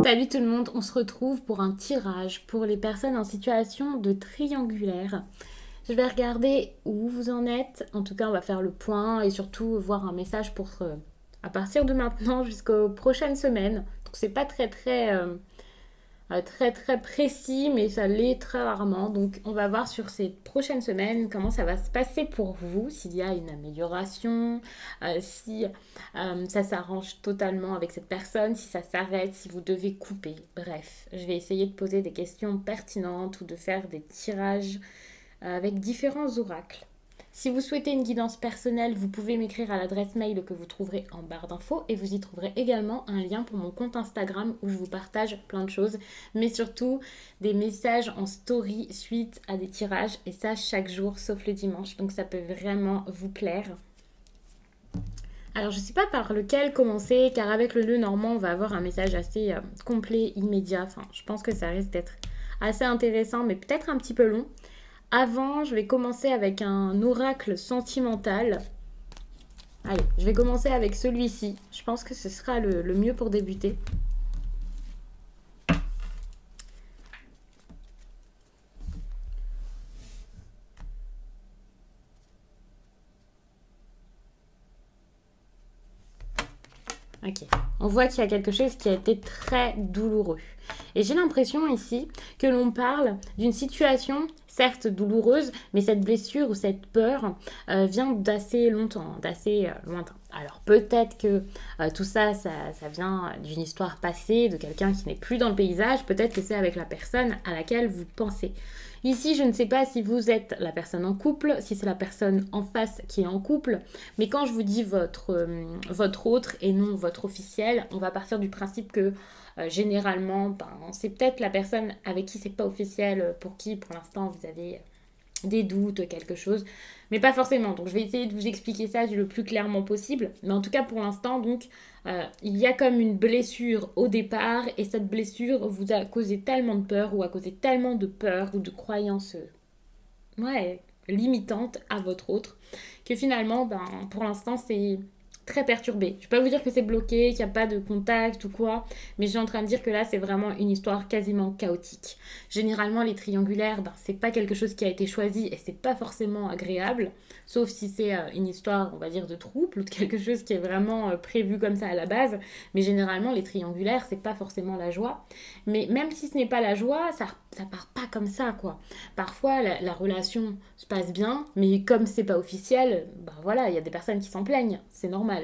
Salut tout le monde, on se retrouve pour un tirage pour les personnes en situation de triangulaire. Je vais regarder où vous en êtes, en tout cas on va faire le point et surtout voir un message pour à partir de maintenant jusqu'aux prochaines semaines. Donc c'est pas très précis, mais ça l'est très rarement. Donc on va voir sur ces prochaines semaines comment ça va se passer pour vous, s'il y a une amélioration, si ça s'arrange totalement avec cette personne, si ça s'arrête, si vous devez couper. Bref, je vais essayer de poser des questions pertinentes ou de faire des tirages avec différents oracles. Si vous souhaitez une guidance personnelle, vous pouvez m'écrire à l'adresse mail que vous trouverez en barre d'infos et vous y trouverez également un lien pour mon compte Instagram où je vous partage plein de choses, mais surtout des messages en story suite à des tirages et ça chaque jour sauf le dimanche, donc ça peut vraiment vous plaire. Alors je ne sais pas par lequel commencer car avec le nœud normand on va avoir un message assez complet, immédiat, enfin je pense que ça risque d'être assez intéressant mais peut-être un petit peu long. Avant, je vais commencer avec un oracle sentimental. Allez, je vais commencer avec celui-ci. Je pense que ce sera le mieux pour débuter. Ok, on voit qu'il y a quelque chose qui a été très douloureux. Et j'ai l'impression ici que l'on parle d'une situation, certes douloureuse, mais cette blessure ou cette peur vient d'assez longtemps, d'assez lointain. Alors peut-être que tout ça vient d'une histoire passée, de quelqu'un qui n'est plus dans le paysage, peut-être que c'est avec la personne à laquelle vous pensez. Ici, je ne sais pas si vous êtes la personne en couple, si c'est la personne en face qui est en couple, mais quand je vous dis votre autre et non votre officiel, on va partir du principe que généralement, c'est peut-être la personne avec qui c'est pas officiel, pour qui pour l'instant vous avez des doutes, quelque chose, mais pas forcément. Donc je vais essayer de vous expliquer ça le plus clairement possible, mais en tout cas pour l'instant, donc il y a comme une blessure au départ et cette blessure vous a causé tellement de peur ou a causé tellement de peur ou de croyances limitantes à votre autre que finalement, pour l'instant, c'est très perturbé. Je ne vais pas vous dire que c'est bloqué, qu'il n'y a pas de contact ou quoi, mais je suis en train de dire que là, c'est vraiment une histoire quasiment chaotique. Généralement, les triangulaires, c'est pas quelque chose qui a été choisi et c'est pas forcément agréable, sauf si c'est une histoire, on va dire, de trouble ou de quelque chose qui est vraiment prévu comme ça à la base. Mais généralement, les triangulaires, c'est pas forcément la joie. Mais même si ce n'est pas la joie, ça part pas comme ça, quoi. Parfois, la relation se passe bien, mais comme c'est pas officiel, voilà, il y a des personnes qui s'en plaignent, c'est normal.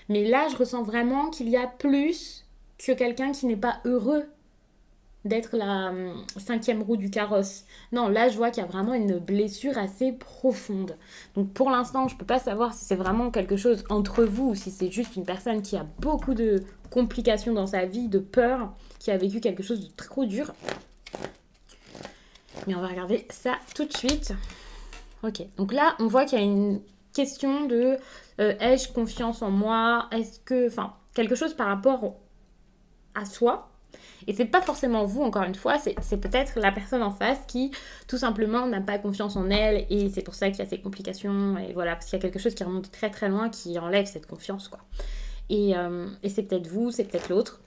Mais là, je ressens vraiment qu'il y a plus que quelqu'un qui n'est pas heureux d'être la cinquième roue du carrosse. Non, là, je vois qu'il y a vraiment une blessure assez profonde. Donc, pour l'instant, je peux pas savoir si c'est vraiment quelque chose entre vous ou si c'est juste une personne qui a beaucoup de complications dans sa vie, de peur, qui a vécu quelque chose de trop dur. Mais on va regarder ça tout de suite. Ok, donc là, on voit qu'il y a une question de ai-je confiance en moi? Est-ce que... Enfin, quelque chose par rapport à soi. Et c'est pas forcément vous, encore une fois, c'est peut-être la personne en face qui, tout simplement, n'a pas confiance en elle et c'est pour ça qu'il y a ces complications. Et voilà, parce qu'il y a quelque chose qui remonte très très loin qui enlève cette confiance, quoi. Et c'est peut-être vous, c'est peut-être l'autre.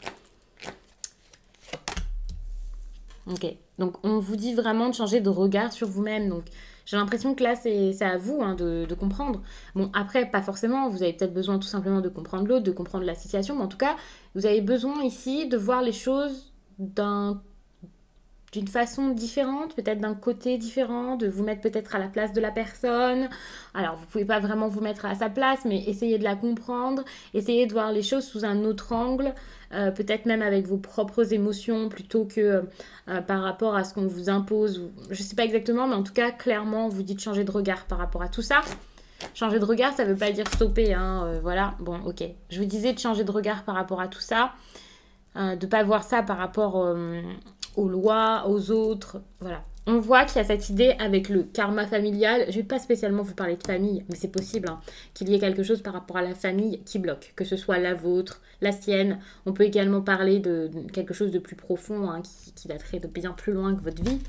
Ok, donc on vous dit vraiment de changer de regard sur vous-même. Donc j'ai l'impression que là c'est à vous de comprendre. Bon, après, pas forcément, vous avez peut-être besoin tout simplement de comprendre l'autre, de comprendre la situation, mais en tout cas, vous avez besoin ici de voir les choses d'une façon différente, peut-être d'un côté différent, de vous mettre peut-être à la place de la personne. Alors, vous pouvez pas vraiment vous mettre à sa place, mais essayez de la comprendre, essayez de voir les choses sous un autre angle, peut-être même avec vos propres émotions, plutôt que par rapport à ce qu'on vous impose. Je sais pas exactement, mais en tout cas, clairement, on vous dit de changer de regard par rapport à tout ça. Changer de regard, ça veut pas dire stopper, voilà. Bon, ok. Je vous disais de changer de regard par rapport à tout ça, de pas voir ça par rapport aux lois, aux autres, voilà. On voit qu'il y a cette idée avec le karma familial. Je vais pas spécialement vous parler de famille, mais c'est possible qu'il y ait quelque chose par rapport à la famille qui bloque, que ce soit la vôtre, la sienne. On peut également parler de quelque chose de plus profond, qui daterait de bien plus loin que votre vie.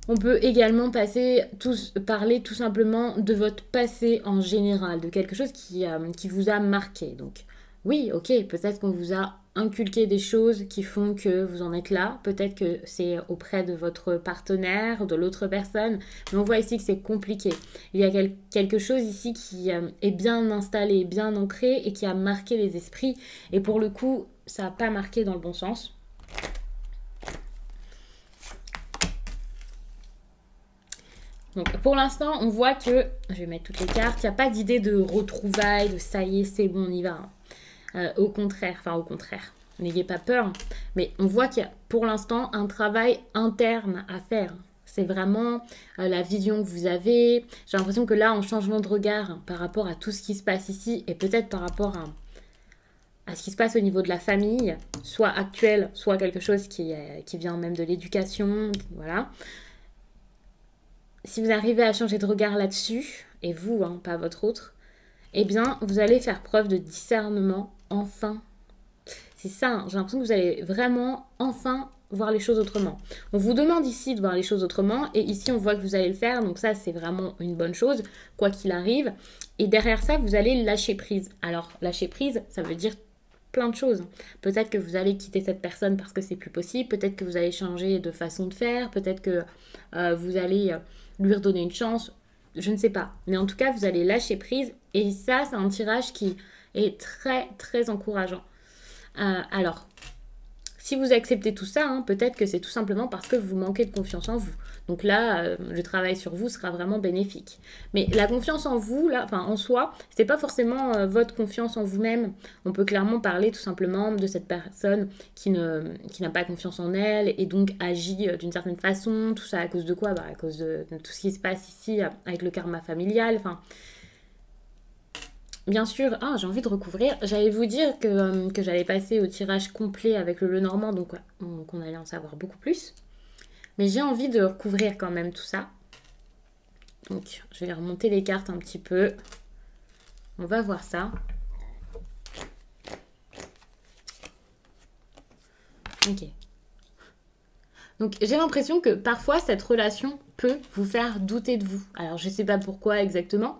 On peut également parler tout simplement de votre passé en général, de quelque chose qui vous a marqué. Donc, oui, ok, peut-être qu'on vous a inculqué des choses qui font que vous en êtes là. Peut-être que c'est auprès de votre partenaire, de l'autre personne. Mais on voit ici que c'est compliqué. Il y a quelque chose ici qui est bien installé, bien ancré et qui a marqué les esprits. Et pour le coup, ça n'a pas marqué dans le bon sens. Donc pour l'instant, on voit que, je vais mettre toutes les cartes, il n'y a pas d'idée de retrouvailles, de ça y est, c'est bon, on y va. Au contraire, n'ayez pas peur, mais on voit qu'il y a pour l'instant un travail interne à faire. C'est vraiment la vision que vous avez. J'ai l'impression que là, en changement de regard par rapport à tout ce qui se passe ici, et peut-être par rapport à ce qui se passe au niveau de la famille, soit actuel, soit quelque chose qui vient même de l'éducation, voilà. Si vous arrivez à changer de regard là-dessus, et vous, hein, pas votre autre, eh bien, vous allez faire preuve de discernement, enfin. C'est ça, hein, j'ai l'impression que vous allez vraiment, enfin, voir les choses autrement. On vous demande ici de voir les choses autrement, et ici, on voit que vous allez le faire, donc ça, c'est vraiment une bonne chose, quoi qu'il arrive. Et derrière ça, vous allez lâcher prise. Alors, lâcher prise, ça veut dire plein de choses. Peut-être que vous allez quitter cette personne parce que c'est plus possible, peut-être que vous allez changer de façon de faire, peut-être que vous allez lui redonner une chance, je ne sais pas. Mais en tout cas, vous allez lâcher prise. Et ça, c'est un tirage qui est très, très encourageant. Alors, si vous acceptez tout ça, hein, peut-être que c'est tout simplement parce que vous manquez de confiance en vous. Donc là, le travail sur vous sera vraiment bénéfique. Mais la confiance en vous, là, enfin en soi, c'est pas forcément votre confiance en vous-même. On peut clairement parler tout simplement de cette personne qui n'a pas confiance en elle et donc agit d'une certaine façon. Tout ça à cause de quoi? À cause de tout ce qui se passe ici avec le karma familial. Enfin, bien sûr, j'ai envie de recouvrir. J'allais vous dire que j'allais passer au tirage complet avec le Lenormand, donc qu'on allait en savoir beaucoup plus. Mais j'ai envie de recouvrir quand même tout ça. Donc, je vais remonter les cartes un petit peu. On va voir ça. Ok. Donc, j'ai l'impression que parfois, cette relation peut vous faire douter de vous. Alors, je ne sais pas pourquoi exactement,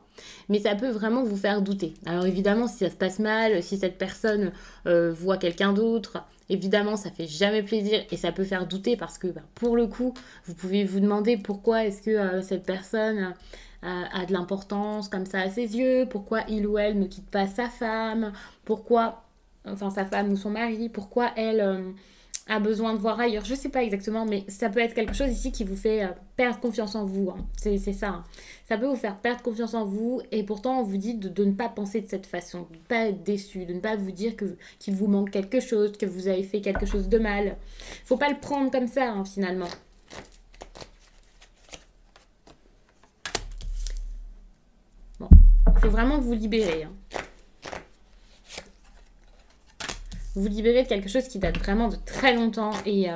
mais ça peut vraiment vous faire douter. Alors, évidemment, si ça se passe mal, si cette personne voit quelqu'un d'autre, évidemment, ça fait jamais plaisir et ça peut faire douter parce que, pour le coup, vous pouvez vous demander pourquoi est-ce que cette personne a de l'importance comme ça à ses yeux, pourquoi il ou elle ne quitte pas sa femme, pourquoi, enfin sa femme ou son mari, pourquoi elle a besoin de voir ailleurs. Je sais pas exactement, mais ça peut être quelque chose ici qui vous fait perdre confiance en vous. Hein. C'est ça. Hein. Ça peut vous faire perdre confiance en vous et pourtant on vous dit de ne pas penser de cette façon, de ne pas être déçu, de ne pas vous dire qu'il vous manque quelque chose, que vous avez fait quelque chose de mal. Faut pas le prendre comme ça hein, finalement. Bon, il faut vraiment vous libérer. Hein. Vous libérer de quelque chose qui date vraiment de très longtemps et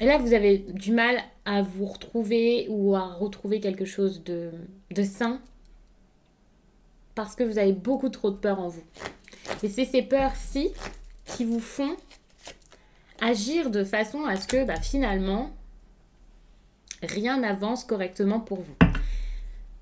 là vous avez du mal à vous retrouver ou à retrouver quelque chose de sain parce que vous avez beaucoup trop de peur en vous. Et c'est ces peurs-ci qui vous font agir de façon à ce que finalement rien n'avance correctement pour vous.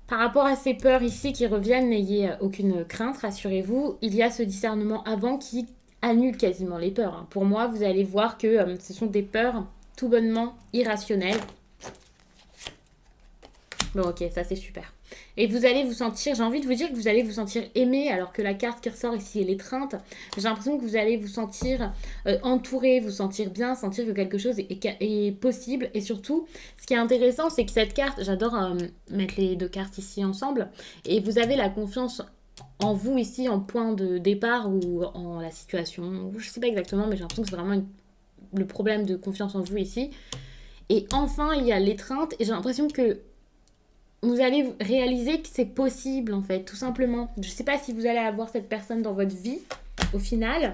Par rapport à ces peurs ici qui reviennent, n'ayez aucune crainte, rassurez-vous, il y a ce discernement avant qui annule quasiment les peurs. Hein. Pour moi, vous allez voir que ce sont des peurs tout bonnement irrationnelles. Bon, ok, ça c'est super. Et vous allez vous sentir, j'ai envie de vous dire que vous allez vous sentir aimé, alors que la carte qui ressort ici est l'étreinte. J'ai l'impression que vous allez vous sentir entouré, vous sentir bien, sentir que quelque chose est possible. Et surtout, ce qui est intéressant, c'est que cette carte, j'adore mettre les deux cartes ici ensemble, et vous avez la confiance en vous ici, en point de départ ou en la situation, je ne sais pas exactement, mais j'ai l'impression que c'est vraiment le problème de confiance en vous ici. Et enfin, il y a l'étreinte, et j'ai l'impression que vous allez réaliser que c'est possible en fait, tout simplement. Je ne sais pas si vous allez avoir cette personne dans votre vie, au final.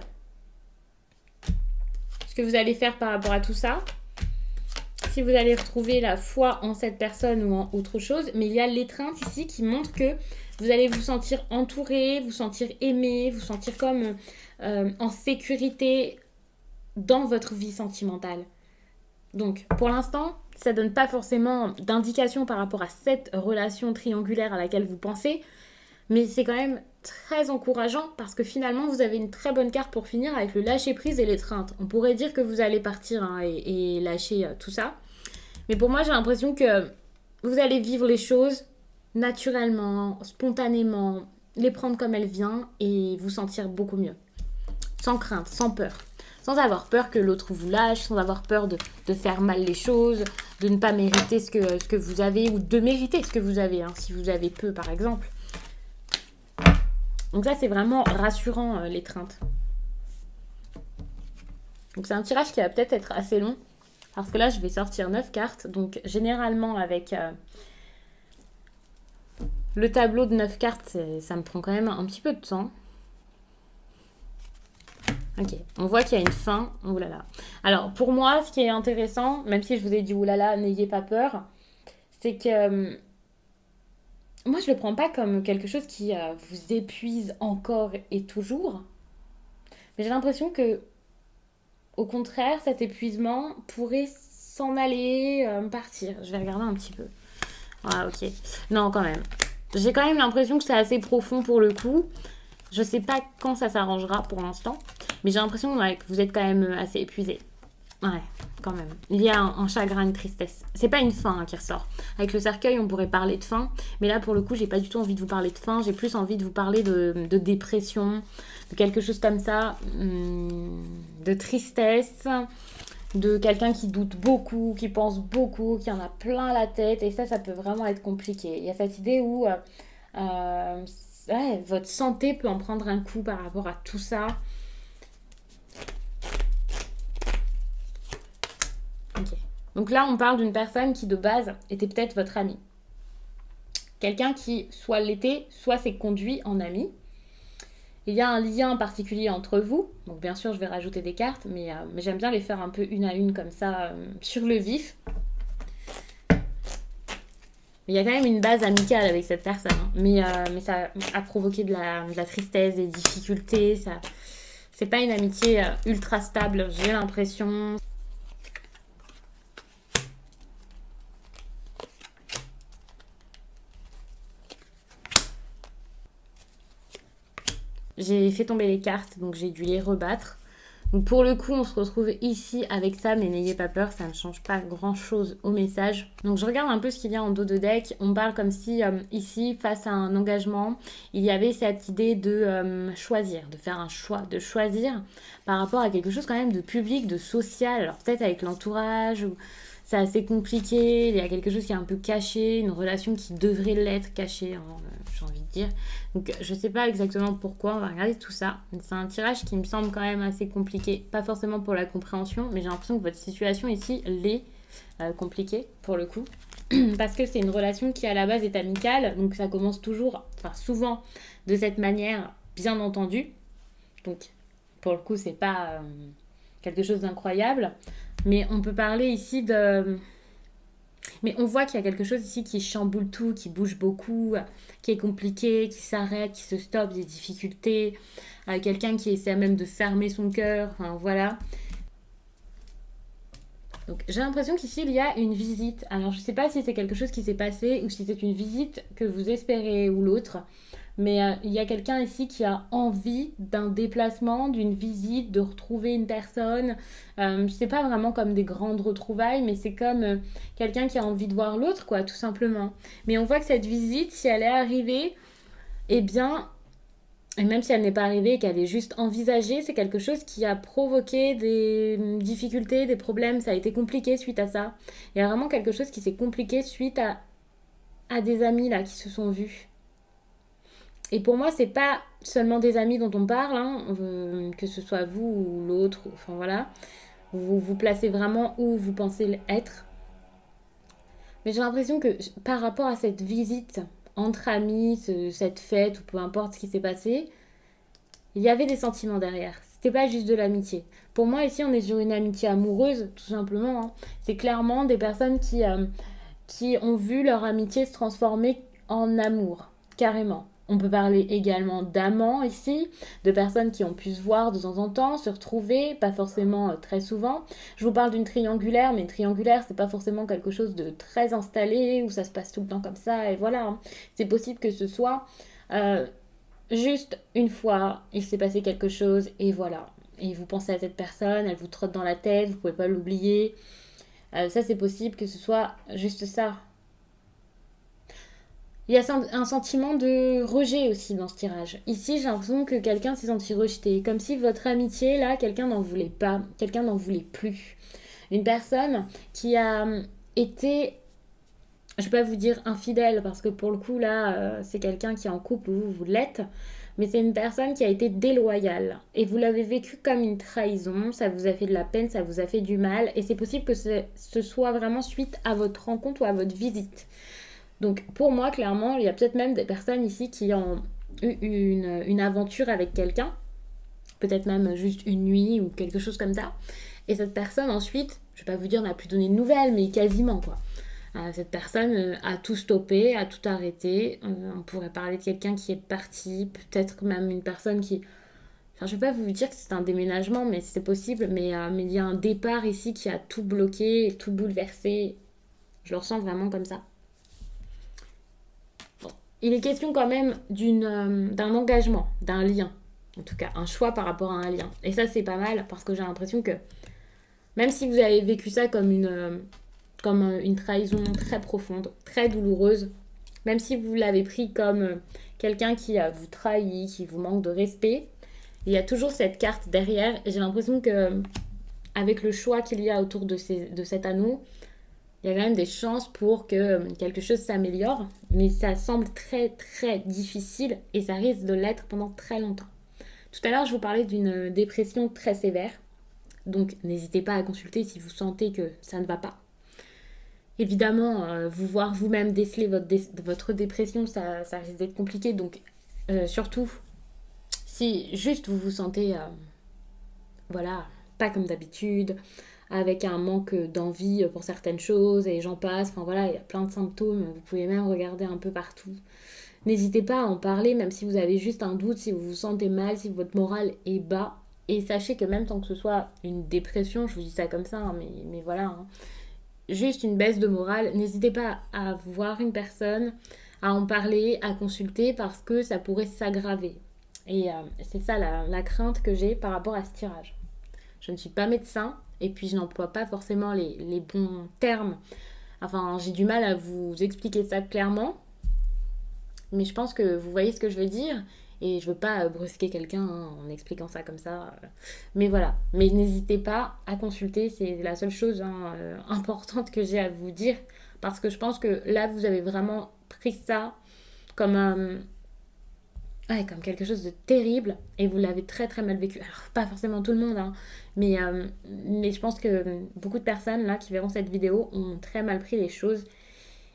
Ce que vous allez faire par rapport à tout ça. Si vous allez retrouver la foi en cette personne ou en autre chose. Mais il y a l'étreinte ici qui montre que vous allez vous sentir entouré, vous sentir aimé, vous sentir comme en sécurité dans votre vie sentimentale. Donc, pour l'instant, ça ne donne pas forcément d'indication par rapport à cette relation triangulaire à laquelle vous pensez, mais c'est quand même très encourageant parce que finalement vous avez une très bonne carte pour finir avec le lâcher prise et l'étreinte. On pourrait dire que vous allez partir hein, et lâcher tout ça. Mais pour moi j'ai l'impression que vous allez vivre les choses naturellement, spontanément, les prendre comme elles viennent et vous sentir beaucoup mieux. Sans crainte, sans peur. Sans avoir peur que l'autre vous lâche, sans avoir peur de faire mal les choses, de ne pas mériter ce que vous avez ou de mériter ce que vous avez, hein, si vous avez peu par exemple. Donc ça, c'est vraiment rassurant, l'étreinte. Donc c'est un tirage qui va peut-être être assez long. Parce que là, je vais sortir 9 cartes. Donc généralement, avec le tableau de 9 cartes, ça me prend quand même un petit peu de temps. Ok, on voit qu'il y a une fin. Ouh là là. Alors, pour moi, ce qui est intéressant, même si je vous ai dit, ouh là là, n'ayez pas peur, c'est que... moi, je le prends pas comme quelque chose qui vous épuise encore et toujours. Mais j'ai l'impression que, au contraire, cet épuisement pourrait s'en aller, partir. Je vais regarder un petit peu. Ah, ok. Non, quand même. J'ai quand même l'impression que c'est assez profond pour le coup. Je sais pas quand ça s'arrangera pour l'instant. Mais j'ai l'impression ouais, que vous êtes quand même assez épuisé. Ouais, quand même. Il y a un chagrin, une tristesse. C'est pas une fin hein, qui ressort. Avec le cercueil, on pourrait parler de fin. Mais là, pour le coup, j'ai pas du tout envie de vous parler de fin. J'ai plus envie de vous parler de dépression, de quelque chose comme ça, de tristesse, de quelqu'un qui doute beaucoup, qui pense beaucoup, qui en a plein la tête. Et ça peut vraiment être compliqué. Il y a cette idée où ouais, votre santé peut en prendre un coup par rapport à tout ça. Ok. Donc là, on parle d'une personne qui, de base, était peut-être votre ami. Quelqu'un qui, soit l'était, soit s'est conduit en ami. Il y a un lien particulier entre vous. Donc bien sûr, je vais rajouter des cartes, mais j'aime bien les faire un peu une à une comme ça, sur le vif. Il y a quand même une base amicale avec cette personne. Hein. Mais ça a provoqué de la tristesse, des difficultés. C'est pas une amitié ultra stable, j'ai l'impression. J'ai fait tomber les cartes, donc j'ai dû les rebattre. Donc pour le coup, on se retrouve ici avec ça, mais n'ayez pas peur, ça ne change pas grand-chose au message. Donc je regarde un peu ce qu'il y a en dos de deck. On parle comme si ici, face à un engagement, il y avait cette idée de choisir, de faire un choix, de choisir par rapport à quelque chose quand même de public, de social. Alors peut-être avec l'entourage, ou c'est assez compliqué, il y a quelque chose qui est un peu caché, une relation qui devrait l'être cachée, hein, j'ai envie de dire. Donc je sais pas exactement pourquoi, on va regarder tout ça. C'est un tirage qui me semble quand même assez compliqué, pas forcément pour la compréhension, mais j'ai l'impression que votre situation ici l'est compliquée pour le coup. Parce que c'est une relation qui à la base est amicale, donc ça commence toujours, enfin souvent de cette manière, bien entendu. Donc pour le coup c'est pas quelque chose d'incroyable, mais on peut parler ici de... Mais on voit qu'il y a quelque chose ici qui chamboule tout, qui bouge beaucoup, qui est compliqué, qui s'arrête, qui se stoppe, des difficultés, quelqu'un qui essaie même de fermer son cœur, enfin voilà. Donc j'ai l'impression qu'ici il y a une visite. Alors je sais pas si c'est quelque chose qui s'est passé ou si c'est une visite que vous espérez ou l'autre. Mais il y a quelqu'un ici qui a envie d'un déplacement, d'une visite, de retrouver une personne. C'est pas vraiment comme des grandes retrouvailles, mais c'est comme quelqu'un qui a envie de voir l'autre, quoi, tout simplement. Mais on voit que cette visite, si elle est arrivée, eh bien, et même si elle n'est pas arrivée et qu'elle est juste envisagée, c'est quelque chose qui a provoqué des difficultés, des problèmes. Ça a été compliqué suite à ça. Il y a vraiment quelque chose qui s'est compliqué suite à des amis là qui se sont vus. Et pour moi, c'est pas seulement des amis dont on parle, hein, que ce soit vous ou l'autre, enfin voilà. Vous vous placez vraiment où vous pensez être. Mais j'ai l'impression que par rapport à cette visite entre amis, cette fête, ou peu importe ce qui s'est passé, il y avait des sentiments derrière. C'était pas juste de l'amitié. Pour moi, ici, on est sur une amitié amoureuse, tout simplement. Hein. C'est clairement des personnes qui ont vu leur amitié se transformer en amour, carrément. On peut parler également d'amants ici, de personnes qui ont pu se voir de temps en temps, se retrouver, pas forcément très souvent. Je vous parle d'une triangulaire, mais une triangulaire, c'est pas forcément quelque chose de très installé, où ça se passe tout le temps comme ça, et voilà. Hein. C'est possible que ce soit juste une fois, il s'est passé quelque chose et voilà. Et vous pensez à cette personne, elle vous trotte dans la tête, vous pouvez pas l'oublier. Ça, c'est possible que ce soit juste ça. Il y a un sentiment de rejet aussi dans ce tirage. Ici, j'ai l'impression que quelqu'un s'est senti rejeté. Comme si votre amitié, là, quelqu'un n'en voulait pas. Quelqu'un n'en voulait plus. Une personne qui a été, je ne vais pas vous dire infidèle, parce que pour le coup, là, c'est quelqu'un qui est en couple, vous l'êtes. Mais c'est une personne qui a été déloyale. Et vous l'avez vécu comme une trahison. Ça vous a fait de la peine, ça vous a fait du mal. Et c'est possible que ce soit vraiment suite à votre rencontre ou à votre visite. Donc pour moi, clairement, il y a peut-être même des personnes ici qui ont eu une aventure avec quelqu'un, peut-être même juste une nuit ou quelque chose comme ça. Et cette personne ensuite, je vais pas vous dire n'a plus donné de nouvelles, mais quasiment quoi. Cette personne a tout stoppé, a tout arrêté. On pourrait parler de quelqu'un qui est parti, peut-être même une personne qui... Enfin, je vais pas vous dire que c'est un déménagement, mais c'est possible. Mais il y a un départ ici qui a tout bloqué, tout bouleversé. Je le ressens vraiment comme ça. Il est question quand même d'un engagement, d'un lien. En tout cas, un choix par rapport à un lien. Et ça, c'est pas mal parce que j'ai l'impression que même si vous avez vécu ça comme une trahison très profonde, très douloureuse, même si vous l'avez pris comme quelqu'un qui vous trahit, qui vous manque de respect, il y a toujours cette carte derrière. Et j'ai l'impression que avec le choix qu'il y a autour de cet anneau, il y a quand même des chances pour que quelque chose s'améliore, mais ça semble très très difficile et ça risque de l'être pendant très longtemps. Tout à l'heure, je vous parlais d'une dépression très sévère, donc n'hésitez pas à consulter si vous sentez que ça ne va pas. Évidemment, vous voir vous-même déceler votre dépression, ça risque d'être compliqué, donc surtout si juste vous vous sentez, voilà, pas comme d'habitude, avec un manque d'envie pour certaines choses et j'en passe. Enfin voilà, il y a plein de symptômes. Vous pouvez même regarder un peu partout. N'hésitez pas à en parler, même si vous avez juste un doute, si vous vous sentez mal, si votre morale est bas. Et sachez que même tant que ce soit une dépression, je vous dis ça comme ça, hein, mais voilà, hein, juste une baisse de morale, n'hésitez pas à voir une personne, à en parler, à consulter parce que ça pourrait s'aggraver. Et c'est ça la crainte que j'ai par rapport à ce tirage. Je ne suis pas médecin et puis je n'emploie pas forcément les bons termes. Enfin, j'ai du mal à vous expliquer ça clairement, mais je pense que vous voyez ce que je veux dire et je veux pas brusquer quelqu'un hein, en expliquant ça comme ça. Mais voilà, mais n'hésitez pas à consulter, c'est la seule chose hein, importante que j'ai à vous dire parce que je pense que là vous avez vraiment pris ça comme un ouais, comme quelque chose de terrible et vous l'avez très très mal vécu. Alors, pas forcément tout le monde, hein, mais je pense que beaucoup de personnes là qui verront cette vidéo ont très mal pris les choses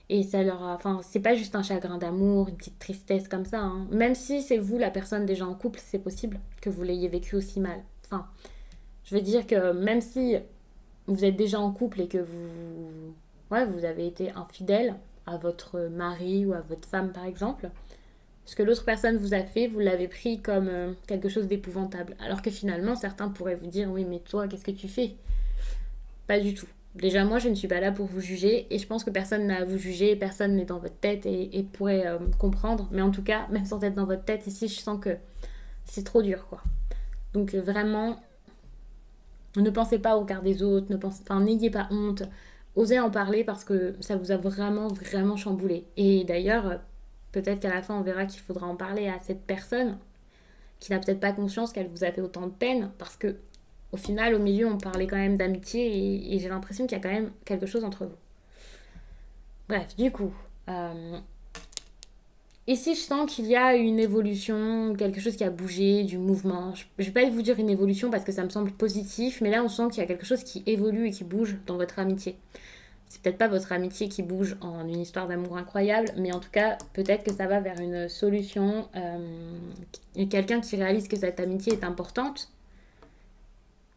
et ça leur a. Enfin, c'est pas juste un chagrin d'amour, une petite tristesse comme ça. Hein. Même si c'est vous la personne déjà en couple, c'est possible que vous l'ayez vécu aussi mal. Enfin, je veux dire que même si vous êtes déjà en couple et que ouais, vous avez été infidèle à votre mari ou à votre femme par exemple, ce que l'autre personne vous a fait, vous l'avez pris comme quelque chose d'épouvantable. Alors que finalement, certains pourraient vous dire, oui, mais toi, qu'est-ce que tu fais? Pas du tout. Déjà, moi, je ne suis pas là pour vous juger et je pense que personne n'a à vous juger, personne n'est dans votre tête et pourrait comprendre. Mais en tout cas, même sans être dans votre tête, ici, je sens que c'est trop dur, quoi. Donc vraiment, ne pensez pas au regard des autres, enfin, n'ayez pas honte. Osez en parler parce que ça vous a vraiment, vraiment chamboulé. Et d'ailleurs, peut-être qu'à la fin, on verra qu'il faudra en parler à cette personne qui n'a peut-être pas conscience qu'elle vous a fait autant de peine parce que au final, au milieu, on parlait quand même d'amitié et j'ai l'impression qu'il y a quand même quelque chose entre vous. Bref, du coup, ici, je sens qu'il y a une évolution, quelque chose qui a bougé, du mouvement. Je ne vais pas vous dire une évolution parce que ça me semble positif, mais là, on sent qu'il y a quelque chose qui évolue et qui bouge dans votre amitié. C'est peut-être pas votre amitié qui bouge en une histoire d'amour incroyable, mais en tout cas, peut-être que ça va vers une solution. Quelqu'un qui réalise que cette amitié est importante.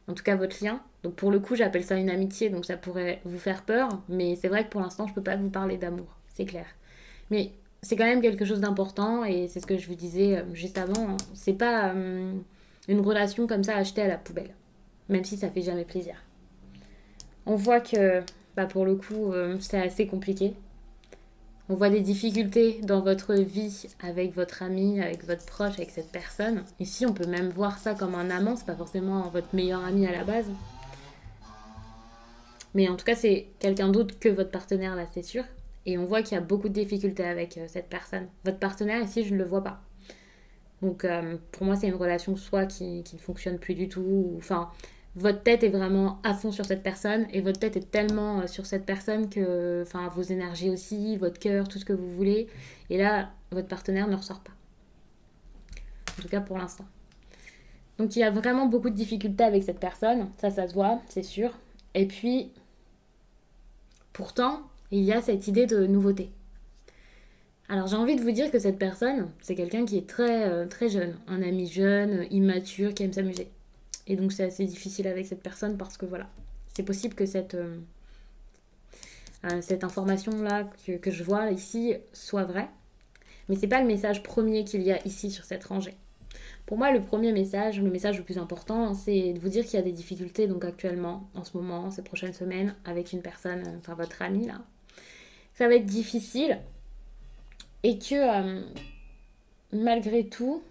En tout cas, votre lien. Donc pour le coup, j'appelle ça une amitié, donc ça pourrait vous faire peur. Mais c'est vrai que pour l'instant, je peux pas vous parler d'amour, c'est clair. Mais c'est quand même quelque chose d'important, et c'est ce que je vous disais juste avant. C'est pas une relation comme ça achetée à la poubelle. Même si ça fait jamais plaisir. On voit que, bah pour le coup, c'est assez compliqué. On voit des difficultés dans votre vie avec votre ami, avec votre proche, avec cette personne. Ici, on peut même voir ça comme un amant, c'est pas forcément votre meilleur ami à la base. Mais en tout cas, c'est quelqu'un d'autre que votre partenaire, là, c'est sûr. Et on voit qu'il y a beaucoup de difficultés avec cette personne. Votre partenaire, ici, je ne le vois pas. Donc, pour moi, c'est une relation soit qui ne fonctionne plus du tout. Enfin, votre tête est vraiment à fond sur cette personne. Et votre tête est tellement sur cette personne que, enfin, vos énergies aussi, votre cœur, tout ce que vous voulez. Et là, votre partenaire ne ressort pas. En tout cas, pour l'instant. Donc, il y a vraiment beaucoup de difficultés avec cette personne. Ça se voit, c'est sûr. Et puis, pourtant, il y a cette idée de nouveauté. Alors j'ai envie de vous dire que cette personne, c'est quelqu'un qui est très jeune, un ami jeune, immature, qui aime s'amuser. Et donc c'est assez difficile avec cette personne parce que voilà, c'est possible que cette information-là que je vois ici soit vraie, mais c'est pas le message premier qu'il y a ici sur cette rangée. Pour moi, le premier message, le message le plus important, c'est de vous dire qu'il y a des difficultés donc actuellement, en ce moment, ces prochaines semaines, avec une personne, enfin votre ami là. Ça va être difficile et que malgré tout,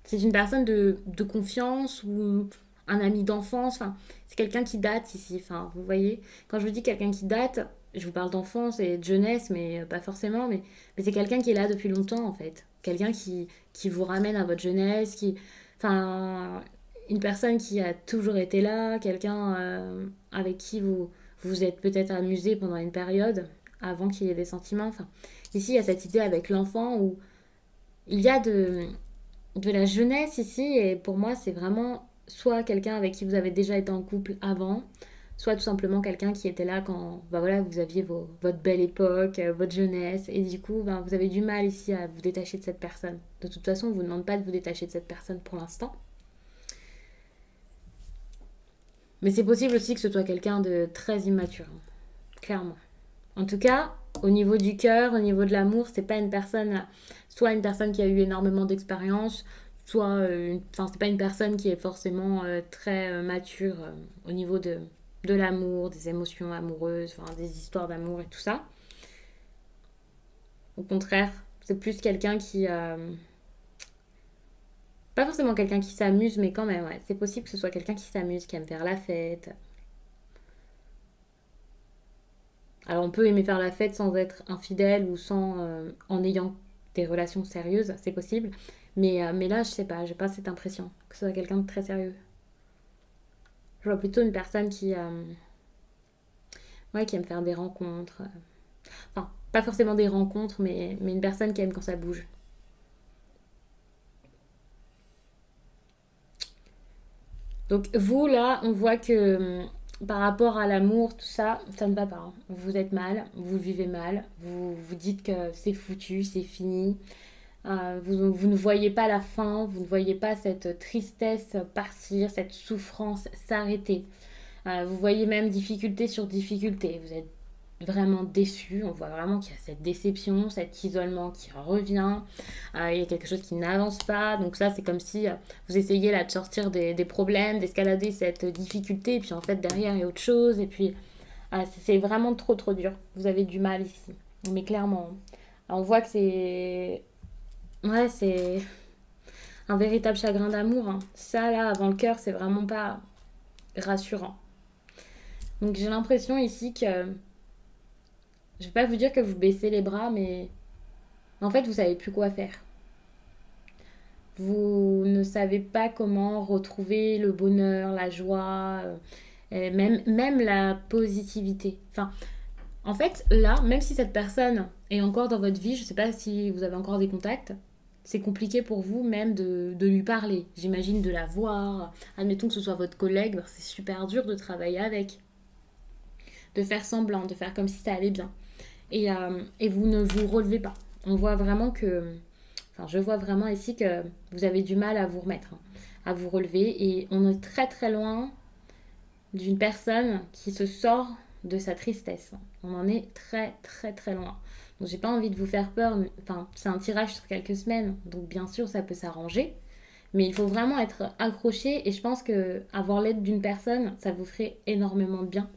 c'est une personne de confiance ou un ami d'enfance. Enfin, c'est quelqu'un qui date ici. Enfin, vous voyez, quand je vous dis quelqu'un qui date, je vous parle d'enfance et de jeunesse, mais pas forcément. Mais c'est quelqu'un qui est là depuis longtemps, en fait. Quelqu'un qui vous ramène à votre jeunesse, enfin, une personne qui a toujours été là, quelqu'un avec qui vous êtes peut-être amusé pendant une période avant qu'il y ait des sentiments. Enfin, ici, il y a cette idée avec l'enfant où il y a de la jeunesse ici, et pour moi, c'est vraiment soit quelqu'un avec qui vous avez déjà été en couple avant, soit tout simplement quelqu'un qui était là quand bah voilà, vous aviez votre belle époque, votre jeunesse, et du coup, bah, vous avez du mal ici à vous détacher de cette personne. De toute façon, on ne vous demande pas de vous détacher de cette personne pour l'instant. Mais c'est possible aussi que ce soit quelqu'un de très immature, hein, clairement. En tout cas, au niveau du cœur, au niveau de l'amour, c'est pas une personne, soit une personne qui a eu énormément d'expérience, soit, enfin, c'est pas une personne qui est forcément très mature au niveau de l'amour, des émotions amoureuses, enfin, des histoires d'amour et tout ça. Au contraire, c'est plus quelqu'un qui, pas forcément quelqu'un qui s'amuse, mais quand même, ouais, c'est possible que ce soit quelqu'un qui s'amuse, qui aime faire la fête. Alors on peut aimer faire la fête sans être infidèle ou sans en ayant des relations sérieuses, c'est possible. Mais là, je sais pas, j'ai pas cette impression que ce soit quelqu'un de très sérieux. Je vois plutôt une personne ouais, qui aime faire des rencontres. Enfin, pas forcément des rencontres, mais une personne qui aime quand ça bouge. Donc vous, là, on voit que par rapport à l'amour, tout ça, ça ne va pas, hein. Vous êtes mal, vous vivez mal, vous vous dites que c'est foutu, c'est fini. Vous ne voyez pas la fin, vous ne voyez pas cette tristesse partir, cette souffrance s'arrêter. Vous voyez même difficulté sur difficulté. Vous êtes vraiment déçu. On voit vraiment qu'il y a cette déception, cet isolement qui revient. Il y a quelque chose qui n'avance pas. Donc ça, c'est comme si vous essayez là de sortir des problèmes, d'escalader cette difficulté. Et puis en fait, derrière, il y a autre chose. Et puis, c'est vraiment trop dur. Vous avez du mal ici. Mais clairement, on voit que c'est... Ouais, c'est un véritable chagrin d'amour, hein. Ça, là, avant le cœur, c'est vraiment pas rassurant. Donc j'ai l'impression ici que... Je vais pas vous dire que vous baissez les bras, mais en fait, vous savez plus quoi faire. Vous ne savez pas comment retrouver le bonheur, la joie, et même la positivité. Enfin, en fait, là, même si cette personne est encore dans votre vie, je sais pas si vous avez encore des contacts, c'est compliqué pour vous même de lui parler. J'imagine de la voir. Admettons que ce soit votre collègue, c'est super dur de travailler avec. De faire semblant, de faire comme si ça allait bien. Et vous ne vous relevez pas. On voit vraiment que... Enfin, je vois vraiment ici que vous avez du mal à vous remettre, hein, à vous relever. Et on est très loin d'une personne qui se sort de sa tristesse. On en est très loin. Donc j'ai pas envie de vous faire peur. Enfin, c'est un tirage sur quelques semaines. Donc bien sûr, ça peut s'arranger. Mais il faut vraiment être accroché. Et je pense que avoir l'aide d'une personne, ça vous ferait énormément de bien.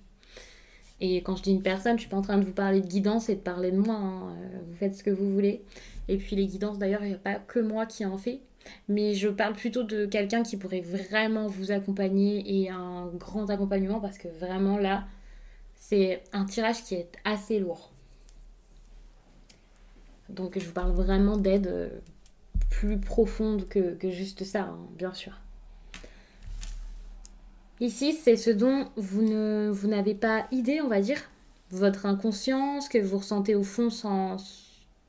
Et quand je dis une personne, je suis pas en train de vous parler de guidance et de parler de moi, hein. Vous faites ce que vous voulez. Et puis les guidances, d'ailleurs, il n'y a pas que moi qui en fais. Mais je parle plutôt de quelqu'un qui pourrait vraiment vous accompagner et un grand accompagnement parce que vraiment là, c'est un tirage qui est assez lourd. Donc je vous parle vraiment d'aide plus profonde que juste ça, hein, bien sûr. Ici, c'est ce dont vous n'avez pas idée, on va dire. Votre inconscience, que vous ressentez au fond sans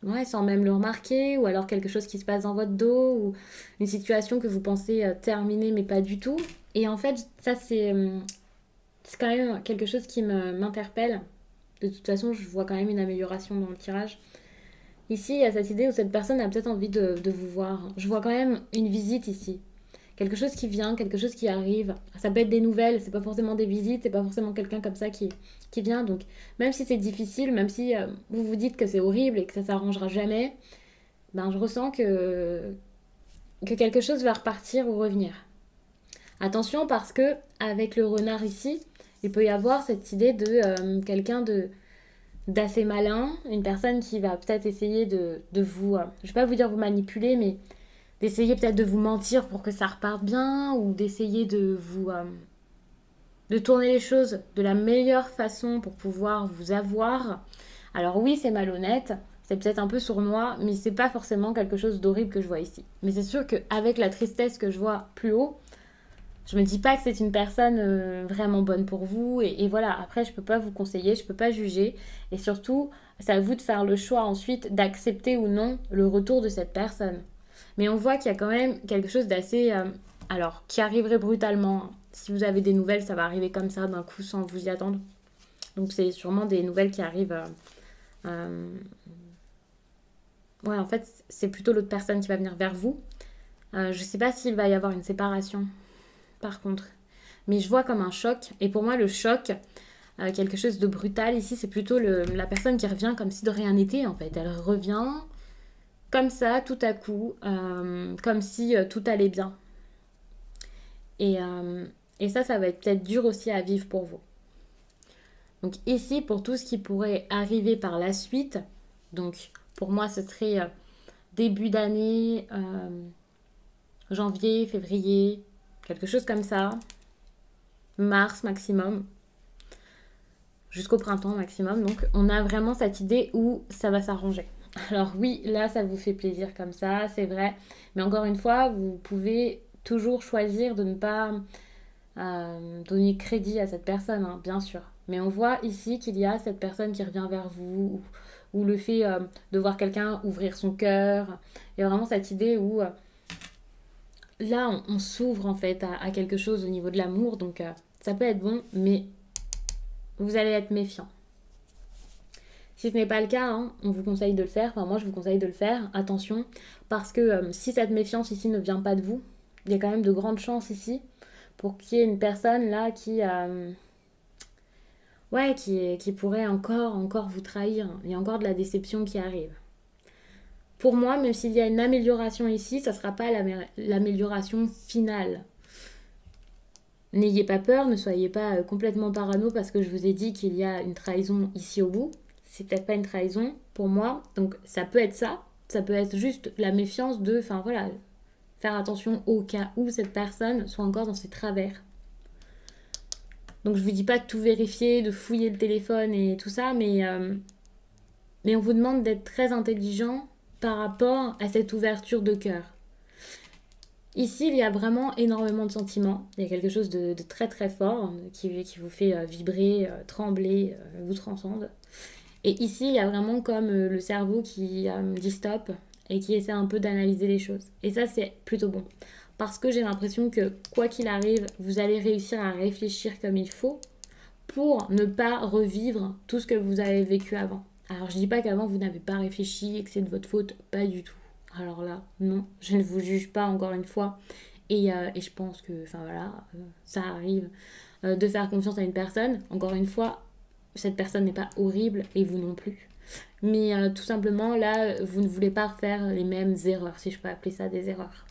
même le remarquer, ou alors quelque chose qui se passe dans votre dos, ou une situation que vous pensez terminer, mais pas du tout. Et en fait, ça, c'est quand même quelque chose qui m'interpelle. De toute façon, je vois quand même une amélioration dans le tirage. Ici, il y a cette idée où cette personne a peut-être envie de vous voir. Je vois quand même une visite ici. Quelque chose qui vient, quelque chose qui arrive. Ça peut être des nouvelles, c'est pas forcément des visites, c'est pas forcément quelqu'un comme ça qui vient. Donc, même si c'est difficile, même si vous vous dites que c'est horrible et que ça s'arrangera jamais, ben je ressens que quelque chose va repartir ou revenir. Attention parce que avec le renard ici, il peut y avoir cette idée de quelqu'un d'assez malin, une personne qui va peut-être essayer de vous, je vais pas vous dire vous manipuler, mais d'essayer peut-être de vous mentir pour que ça reparte bien, ou d'essayer de tourner les choses de la meilleure façon pour pouvoir vous avoir. Alors oui, c'est malhonnête, c'est peut-être un peu sournois, mais c'est pas forcément quelque chose d'horrible que je vois ici. Mais c'est sûr qu'avec la tristesse que je vois plus haut, je me dis pas que c'est une personne vraiment bonne pour vous. Et voilà, après, je peux pas vous conseiller, je peux pas juger. Et surtout, c'est à vous de faire le choix ensuite d'accepter ou non le retour de cette personne. Mais on voit qu'il y a quand même quelque chose d'assez... alors, qui arriverait brutalement. Si vous avez des nouvelles, ça va arriver comme ça, d'un coup, sans vous y attendre. Donc, c'est sûrement des nouvelles qui arrivent... euh, ouais, en fait, c'est plutôt l'autre personne qui va venir vers vous. Je sais pas s'il va y avoir une séparation, par contre. Mais je vois comme un choc. Et pour moi, le choc, quelque chose de brutal ici, c'est plutôt la personne qui revient comme si de rien n'était, en fait. Elle revient comme ça, tout à coup, comme si tout allait bien. Et, euh, et ça va être peut-être dur aussi à vivre pour vous. Donc ici, pour tout ce qui pourrait arriver par la suite, donc pour moi, ce serait début d'année, janvier, février, quelque chose comme ça, mars maximum, jusqu'au printemps maximum. Donc on a vraiment cette idée où ça va s'arranger. Alors oui, là, ça vous fait plaisir comme ça, c'est vrai. Mais encore une fois, vous pouvez toujours choisir de ne pas donner crédit à cette personne, hein, bien sûr. Mais on voit ici qu'il y a cette personne qui revient vers vous, ou le fait de voir quelqu'un ouvrir son cœur. Il y a vraiment cette idée où là, on s'ouvre en fait à quelque chose au niveau de l'amour. Donc ça peut être bon, mais vous allez être méfiant. Si ce n'est pas le cas, hein, on vous conseille de le faire. Enfin, moi, je vous conseille de le faire. Attention, parce que si cette méfiance ici ne vient pas de vous, il y a quand même de grandes chances ici pour qu'il y ait une personne là ouais, qui pourrait encore vous trahir. Il y a encore de la déception qui arrive. Pour moi, même s'il y a une amélioration ici, ça ne sera pas l'amélioration finale. N'ayez pas peur, ne soyez pas complètement parano parce que je vous ai dit qu'il y a une trahison ici au bout. C'est peut-être pas une trahison pour moi. Donc ça peut être ça. Ça peut être juste la méfiance de, enfin voilà, faire attention au cas où cette personne soit encore dans ses travers. Donc je vous dis pas de tout vérifier, de fouiller le téléphone et tout ça, mais on vous demande d'être très intelligent par rapport à cette ouverture de cœur. Ici, il y a vraiment énormément de sentiments. Il y a quelque chose de très très fort qui vous fait vibrer, trembler, vous transcende. Et ici, il y a vraiment comme le cerveau qui dit stop et qui essaie un peu d'analyser les choses. Et ça, c'est plutôt bon. Parce que j'ai l'impression que quoi qu'il arrive, vous allez réussir à réfléchir comme il faut pour ne pas revivre tout ce que vous avez vécu avant. Alors, je dis pas qu'avant, vous n'avez pas réfléchi et que c'est de votre faute, pas du tout. Alors là, non, je ne vous juge pas encore une fois. Et je pense que, enfin voilà, ça arrive de faire confiance à une personne. Encore une fois, cette personne n'est pas horrible et vous non plus. Mais tout simplement, là, vous ne voulez pas refaire les mêmes erreurs, si je peux appeler ça des erreurs.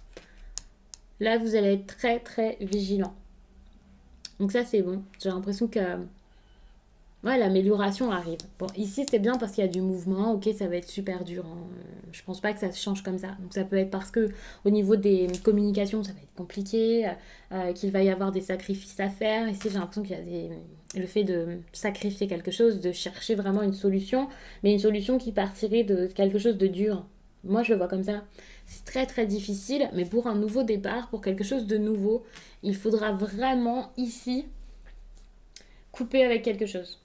Là, vous allez être très très vigilant. Donc ça, c'est bon. J'ai l'impression que Ouais, l'amélioration arrive. Bon, ici c'est bien parce qu'il y a du mouvement, ok, ça va être super dur, hein. Je pense pas que ça se change comme ça. Donc ça peut être parce que au niveau des communications, ça va être compliqué, qu'il va y avoir des sacrifices à faire. Ici j'ai l'impression qu'il y a le fait de sacrifier quelque chose, de chercher vraiment une solution, mais une solution qui partirait de quelque chose de dur. Moi je le vois comme ça. C'est très très difficile, mais pour un nouveau départ, pour quelque chose de nouveau, il faudra vraiment ici couper avec quelque chose.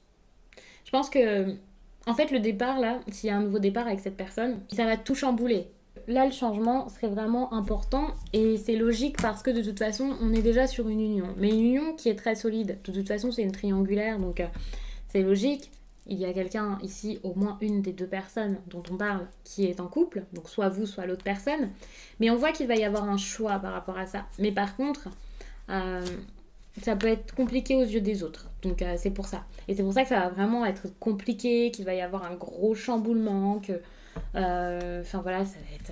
Je pense que, en fait, le départ, là, s'il y a un nouveau départ avec cette personne, ça va tout chambouler. Là, le changement serait vraiment important et c'est logique parce que de toute façon, on est déjà sur une union. Mais une union qui est très solide. De toute façon, c'est une triangulaire, donc c'est logique. Il y a quelqu'un ici, au moins une des deux personnes dont on parle, qui est en couple, donc soit vous, soit l'autre personne. Mais on voit qu'il va y avoir un choix par rapport à ça. Mais par contre, euh, ça peut être compliqué aux yeux des autres. Donc c'est pour ça. Et c'est pour ça que ça va vraiment être compliqué, qu'il va y avoir un gros chamboulement, que... Enfin voilà, ça va être...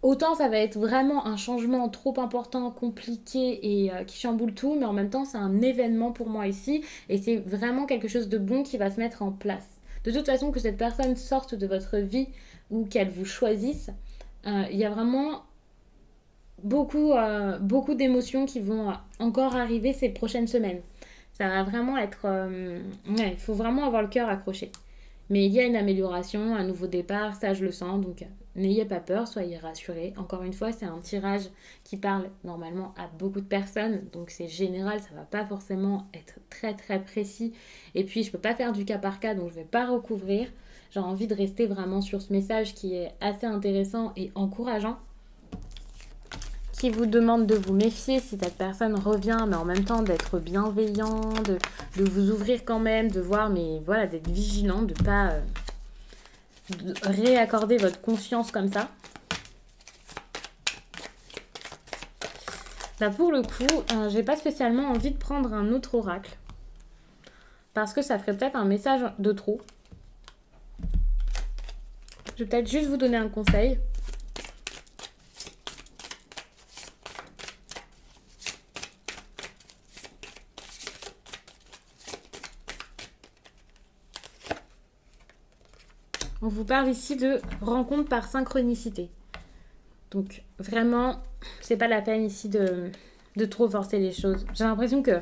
Autant ça va être vraiment un changement trop important, compliqué et qui chamboule tout, mais en même temps c'est un événement pour moi ici et c'est vraiment quelque chose de bon qui va se mettre en place. De toute façon, que cette personne sorte de votre vie ou qu'elle vous choisisse, il y a vraiment beaucoup d'émotions qui vont encore arriver ces prochaines semaines. Ça va vraiment être... ouais, il faut vraiment avoir le cœur accroché. Mais il y a une amélioration, un nouveau départ, ça je le sens, donc n'ayez pas peur, soyez rassurés. Encore une fois, c'est un tirage qui parle normalement à beaucoup de personnes, donc c'est général, ça va pas forcément être très très précis. Et puis je peux pas faire du cas par cas, donc je vais pas recouvrir. J'ai envie de rester vraiment sur ce message qui est assez intéressant et encourageant, qui vous demande de vous méfier si cette personne revient, mais en même temps d'être bienveillant, de vous ouvrir quand même, de voir, mais voilà, d'être vigilant, de pas de réaccorder votre confiance comme ça. Là, pour le coup, j'ai pas spécialement envie de prendre un autre oracle, parce que ça ferait peut-être un message de trop. Je vais peut-être juste vous donner un conseil. On vous parle ici de rencontre par synchronicité. Donc vraiment, c'est pas la peine ici de trop forcer les choses. J'ai l'impression que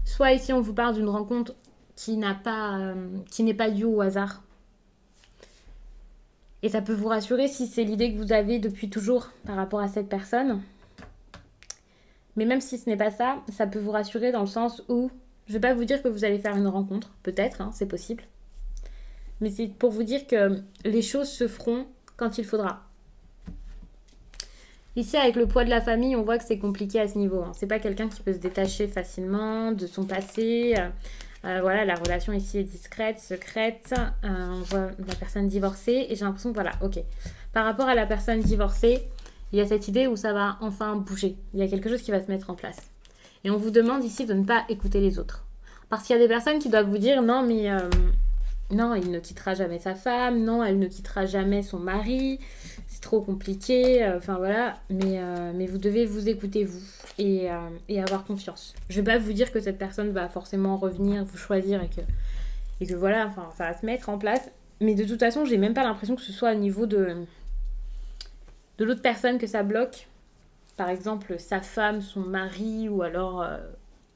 soit ici on vous parle d'une rencontre qui n'est pas due au hasard. Et ça peut vous rassurer si c'est l'idée que vous avez depuis toujours par rapport à cette personne. Mais même si ce n'est pas ça, ça peut vous rassurer dans le sens où, je vais pas vous dire que vous allez faire une rencontre, peut-être, hein, c'est possible. Mais c'est pour vous dire que les choses se feront quand il faudra. Ici, avec le poids de la famille, on voit que c'est compliqué à ce niveau, hein. C'est pas quelqu'un qui peut se détacher facilement de son passé. Voilà, la relation ici est discrète, secrète. On voit la personne divorcée et j'ai l'impression que voilà, ok. Par rapport à la personne divorcée, il y a cette idée où ça va enfin bouger. Il y a quelque chose qui va se mettre en place. Et on vous demande ici de ne pas écouter les autres. Parce qu'il y a des personnes qui doivent vous dire non, mais non, il ne quittera jamais sa femme, non, elle ne quittera jamais son mari, c'est trop compliqué, enfin voilà, mais vous devez vous écouter vous et avoir confiance. Je ne vais pas vous dire que cette personne va forcément revenir, vous choisir et que voilà, enfin ça va se mettre en place, mais de toute façon, j'ai même pas l'impression que ce soit au niveau de l'autre personne que ça bloque. Par exemple, sa femme, son mari ou alors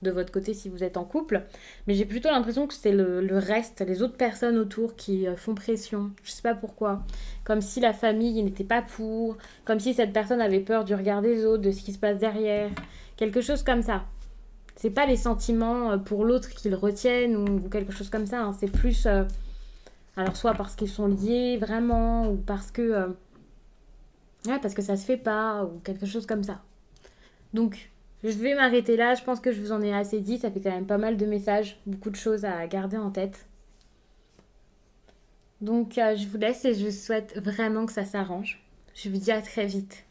de votre côté si vous êtes en couple. Mais j'ai plutôt l'impression que c'est le reste, les autres personnes autour qui font pression. Je sais pas pourquoi. Comme si la famille n'était pas pour, comme si cette personne avait peur du regard des autres, de ce qui se passe derrière. Quelque chose comme ça. C'est pas les sentiments pour l'autre qu'ils retiennent ou quelque chose comme ça, hein. C'est plus... alors soit parce qu'ils sont liés vraiment ou parce que... ouais, parce que ça se fait pas ou quelque chose comme ça. Donc, je vais m'arrêter là. Je pense que je vous en ai assez dit. Ça fait quand même pas mal de messages, beaucoup de choses à garder en tête. Donc, je vous laisse et je souhaite vraiment que ça s'arrange. Je vous dis à très vite.